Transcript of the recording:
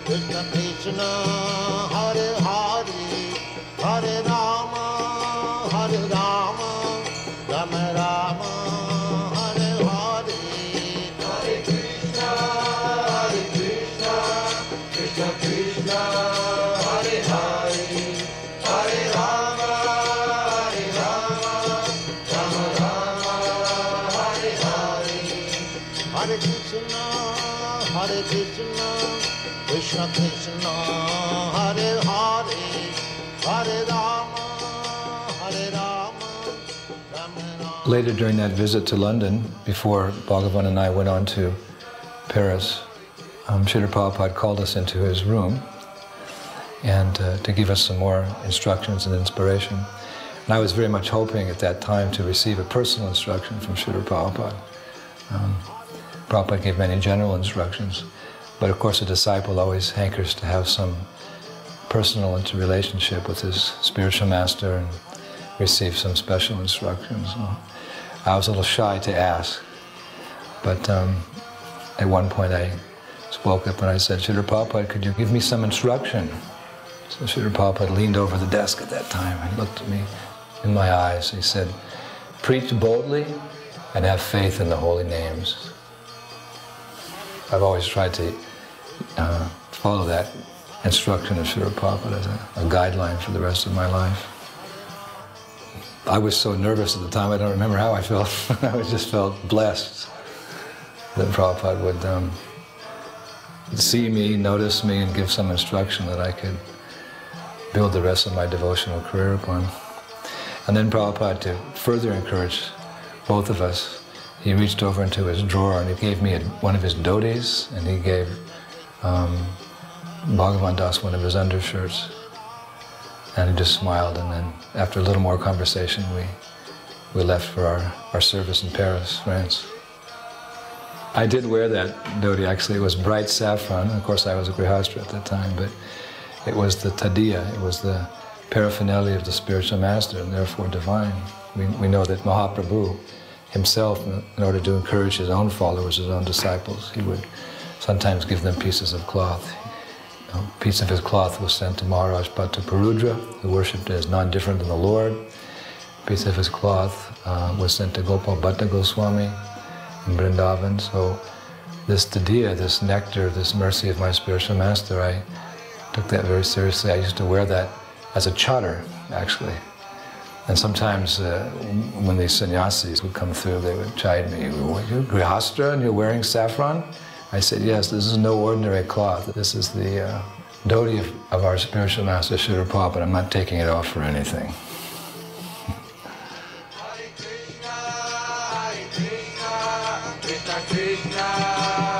Krishna Krishna, Hare Hare, Hare Rama, Hare Rama, Rama Rama. Later during that visit to London, before Bhagavan and I went on to Paris, Srila Prabhupada called us into his room and to give us some more instructions and inspiration. And I was very much hoping at that time to receive a personal instruction from Srila Prabhupada. Prabhupada gave many general instructions, but of course a disciple always hankers to have some personal interrelationship with his spiritual master and receive some special instructions. So I was a little shy to ask, but at one point I spoke up and I said, Srila Prabhupada, could you give me some instruction? So Srila Prabhupada leaned over the desk at that time and looked at me in my eyes. He said, preach boldly and have faith in the holy names. I've always tried to follow that instruction of Srila Prabhupada as a guideline for the rest of my life. I was so nervous at the time, I don't remember how I felt. I just felt blessed that Prabhupada would see me, notice me, and give some instruction that I could build the rest of my devotional career upon. And then Prabhupada, to further encourage both of us, he reached over into his drawer and he gave me one of his dhotis, and he gave Bhagavan Das one of his undershirts. And he just smiled, and then after a little more conversation, we left for our service in Paris, France. I did wear that dhoti. Actually, it was bright saffron. Of course, I was a grihastra at that time, but it was the tadiya, it was the paraphernalia of the spiritual master, and therefore divine. We know that Mahaprabhu himself, in order to encourage his own followers, his own disciples, he would sometimes give them pieces of cloth. A piece of his cloth was sent to Maharaj Bhattaparudra, who worshipped as none different than the Lord. A piece of his cloth was sent to Gopal Bhatta Goswami in Vrindavan. So this tadiya, this nectar, this mercy of my spiritual master, I took that very seriously. I used to wear that as a chadar, actually. And sometimes when the sannyasis would come through, they would chide me, you're grihastra and you're wearing saffron? I said, yes, this is no ordinary cloth. This is the dhoti of our spiritual master, Srila Prabhupada. I'm not taking it off for anything. Hare Krishna, Krishna Krishna,